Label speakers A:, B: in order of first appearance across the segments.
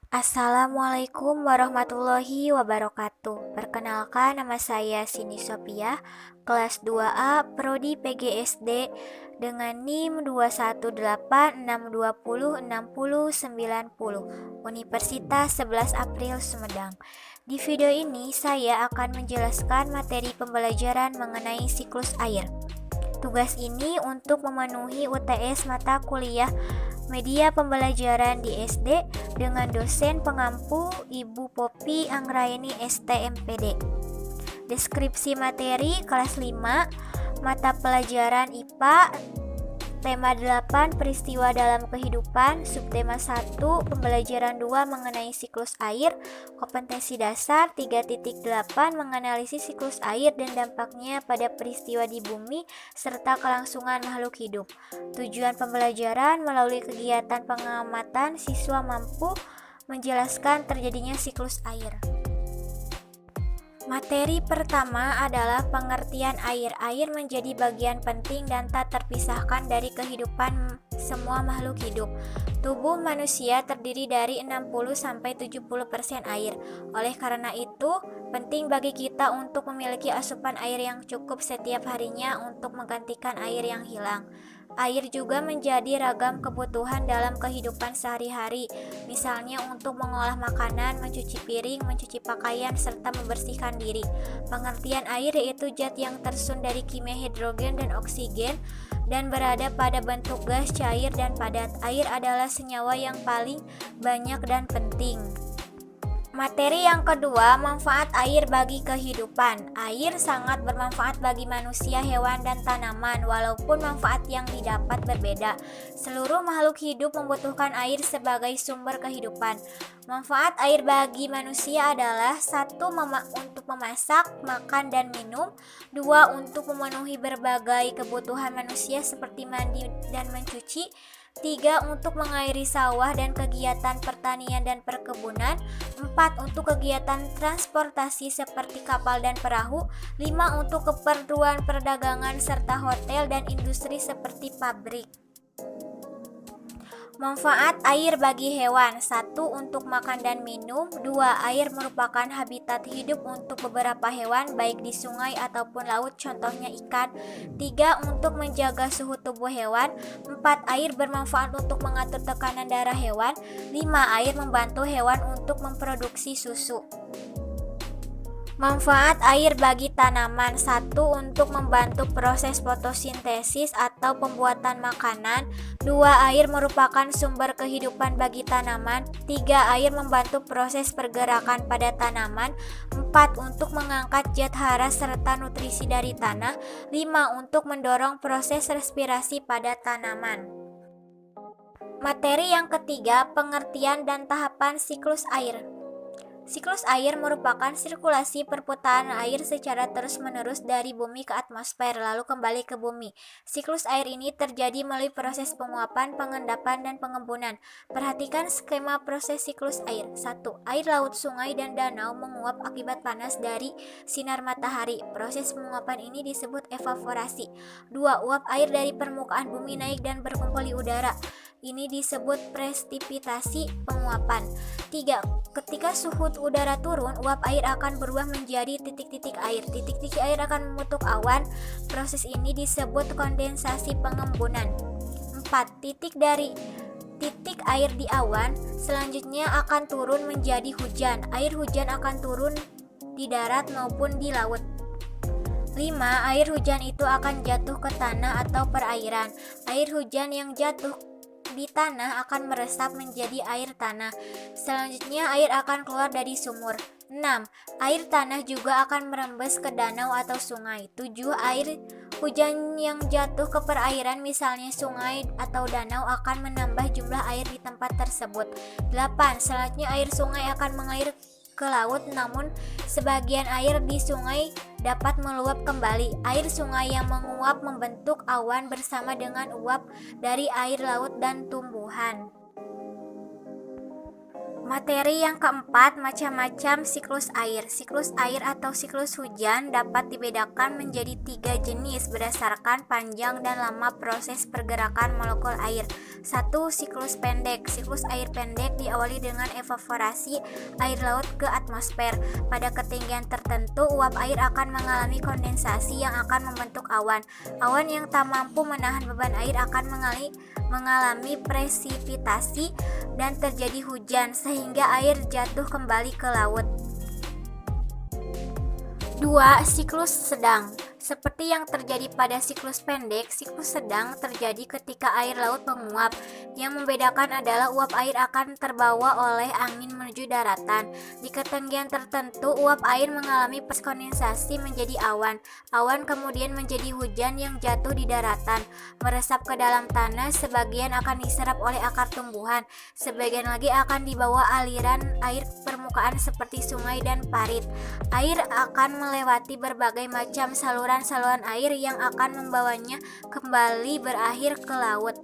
A: Assalamualaikum warahmatullahi wabarakatuh. Perkenalkan, nama saya Sini Sophia, kelas 2A, Prodi PGSD dengan NIM 21862060910, Universitas 11 April Sumedang. Di video ini saya akan menjelaskan materi pembelajaran mengenai siklus air. Tugas ini untuk memenuhi UTS mata kuliah media pembelajaran di SD dengan dosen pengampu Ibu Popi Anggraini STMPD. Deskripsi materi kelas 5, mata pelajaran IPA, tema 8 peristiwa dalam kehidupan, subtema 1 pembelajaran 2 mengenai siklus air, kompetensi dasar 3.8 menganalisis siklus air dan dampaknya pada peristiwa di bumi serta kelangsungan makhluk hidup. Tujuan pembelajaran melalui kegiatan pengamatan siswa mampu menjelaskan terjadinya siklus air. Materi pertama adalah pengertian air. Air menjadi bagian penting dan tak terpisahkan dari kehidupan semua makhluk hidup. Tubuh manusia terdiri dari 60-70% air. Oleh karena itu, penting bagi kita untuk memiliki asupan air yang cukup setiap harinya untuk menggantikan air yang hilang. Air juga menjadi ragam kebutuhan dalam kehidupan sehari-hari, misalnya untuk mengolah makanan, mencuci piring, mencuci pakaian, serta membersihkan diri. Pengertian air yaitu zat yang tersusun dari kimia hidrogen dan oksigen dan berada pada bentuk gas, cair, dan padat. Air adalah senyawa yang paling banyak dan penting. Materi yang kedua, manfaat air bagi kehidupan. Air sangat bermanfaat bagi manusia, hewan, dan tanaman, walaupun manfaat yang didapat berbeda. Seluruh makhluk hidup membutuhkan air sebagai sumber kehidupan. Manfaat air bagi manusia adalah 1. Untuk memasak, makan, dan minum. 2. Untuk memenuhi berbagai kebutuhan manusia seperti mandi dan mencuci. 3. Untuk mengairi sawah dan kegiatan pertanian dan perkebunan. 4. Untuk kegiatan transportasi seperti kapal dan perahu. 5. Untuk keperluan perdagangan serta hotel dan industri seperti pabrik. Manfaat air bagi hewan. 1. Untuk makan dan minum. 2. Air merupakan habitat hidup untuk beberapa hewan baik di sungai ataupun laut, contohnya ikan. 3. Untuk menjaga suhu tubuh hewan. 4. Air bermanfaat untuk mengatur tekanan darah hewan. 5. Air membantu hewan untuk memproduksi susu. Manfaat air bagi tanaman. 1. Untuk membantu proses fotosintesis atau pembuatan makanan. 2. Air merupakan sumber kehidupan bagi tanaman. 3. Air membantu proses pergerakan pada tanaman. 4. Untuk mengangkat zat hara serta nutrisi dari tanah. 5. Untuk mendorong proses respirasi pada tanaman. Materi yang ketiga, pengertian dan tahapan siklus air. Siklus air merupakan sirkulasi perputaran air secara terus-menerus dari bumi ke atmosfer lalu kembali ke bumi. Siklus air ini terjadi melalui proses penguapan, pengendapan, dan pengembunan. Perhatikan skema proses siklus air. 1. Air laut, sungai, dan danau menguap akibat panas dari sinar matahari. Proses penguapan ini disebut evaporasi. 2. Uap air dari permukaan bumi naik dan berkumpul di udara. Ini disebut presipitasi penguapan. 3. Ketika suhu udara turun, uap air akan berubah menjadi titik-titik air. Titik-titik air akan membentuk awan. Proses ini disebut kondensasi pengembunan. 4. Titik air di awan selanjutnya akan turun menjadi hujan. Air hujan akan turun di darat maupun di laut. 5. Air hujan itu akan jatuh ke tanah atau perairan. Air hujan yang jatuh di tanah akan meresap menjadi air tanah. Selanjutnya air akan keluar dari sumur. 6. Air tanah juga akan merembes ke danau atau sungai. 7. Air hujan yang jatuh ke perairan misalnya sungai atau danau akan menambah jumlah air di tempat tersebut. 8. Selanjutnya air sungai akan mengalir ke laut, namun sebagian air di sungai dapat meluap kembali. Air sungai yang menguap membentuk awan bersama dengan uap dari air laut dan tumbuhan. Materi yang keempat, macam-macam siklus air. Siklus air atau siklus hujan dapat dibedakan menjadi 3 jenis berdasarkan panjang dan lama proses pergerakan molekul air. 1. Siklus pendek. Siklus air pendek diawali dengan evaporasi air laut ke atmosfer. Pada ketinggian tertentu, uap air akan mengalami kondensasi yang akan membentuk awan. Awan yang tak mampu menahan beban air akan mengalami presipitasi dan terjadi hujan sehingga air jatuh kembali ke laut. 2. Siklus sedang. Seperti yang terjadi pada siklus pendek, siklus sedang terjadi ketika air laut menguap. Yang membedakan adalah uap air akan terbawa oleh angin menuju daratan. Di ketinggian tertentu, uap air mengalami kondensasi menjadi awan. Awan kemudian menjadi hujan yang jatuh di daratan, meresap ke dalam tanah. Sebagian akan diserap oleh akar tumbuhan, sebagian lagi akan dibawa aliran air permukaan seperti sungai dan parit. Air akan melewati berbagai macam saluran air yang akan membawanya kembali berakhir ke laut.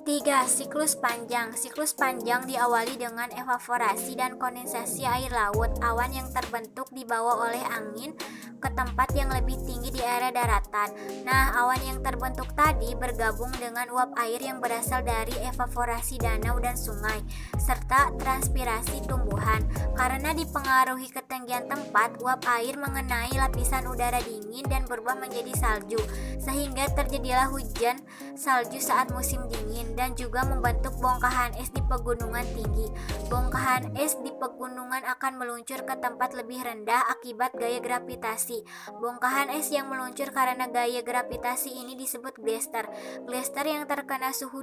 A: 3. Siklus panjang. Siklus panjang diawali dengan evaporasi dan kondensasi air laut. Awan yang terbentuk dibawa oleh angin ke tempat yang lebih tinggi di area daratan. Nah, awan yang terbentuk tadi bergabung dengan uap air yang berasal dari evaporasi danau dan sungai, serta transpirasi tumbuhan. Karena dipengaruhi ketinggian tempat, uap air mengenai lapisan udara dingin dan berubah menjadi salju, sehingga terjadilah hujan salju saat musim dingin, dan juga membentuk bongkahan es di pegunungan tinggi. Bongkahan es di pegunungan akan meluncur ke tempat lebih rendah akibat gaya gravitasi. Bongkahan es yang meluncur karena gaya gravitasi ini disebut glacier. Glacier yang terkena suhu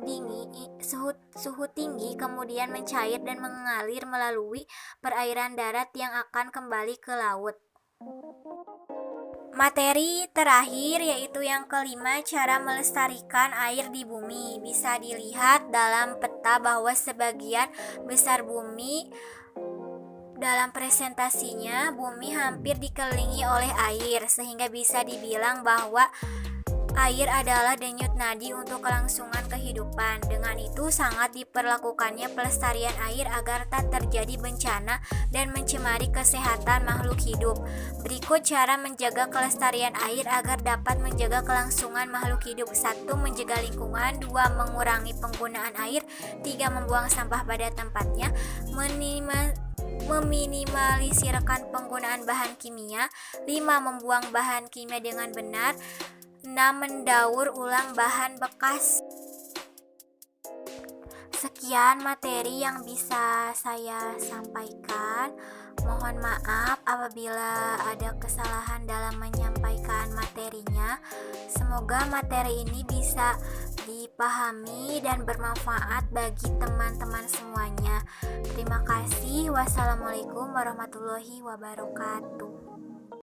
A: tinggi kemudian mencair dan mengalir melalui perairan darat yang akan kembali ke laut. Materi terakhir yaitu yang kelima, cara melestarikan air di bumi. Bisa dilihat dalam peta bahwa sebagian besar bumi dalam presentasinya bumi hampir dikelilingi oleh air, sehingga bisa dibilang bahwa air adalah denyut nadi untuk kelangsungan kehidupan. Dengan itu sangat diperlakukannya pelestarian air agar tak terjadi bencana dan mencemari kesehatan makhluk hidup. Berikut cara menjaga kelestarian air agar dapat menjaga kelangsungan makhluk hidup. 1. Menjaga lingkungan. 2. Mengurangi penggunaan air. 3. Membuang sampah pada tempatnya. Meminimalisirkan penggunaan bahan kimia. 5. Membuang bahan kimia dengan benar. 6. Mendaur ulang bahan bekas. Sekian materi yang bisa saya sampaikan. Mohon maaf apabila ada kesalahan dalam menyampaikan materinya. Semoga materi ini bisa dipahami dan bermanfaat bagi teman-teman semuanya. Terima kasih. Wassalamualaikum warahmatullahi wabarakatuh.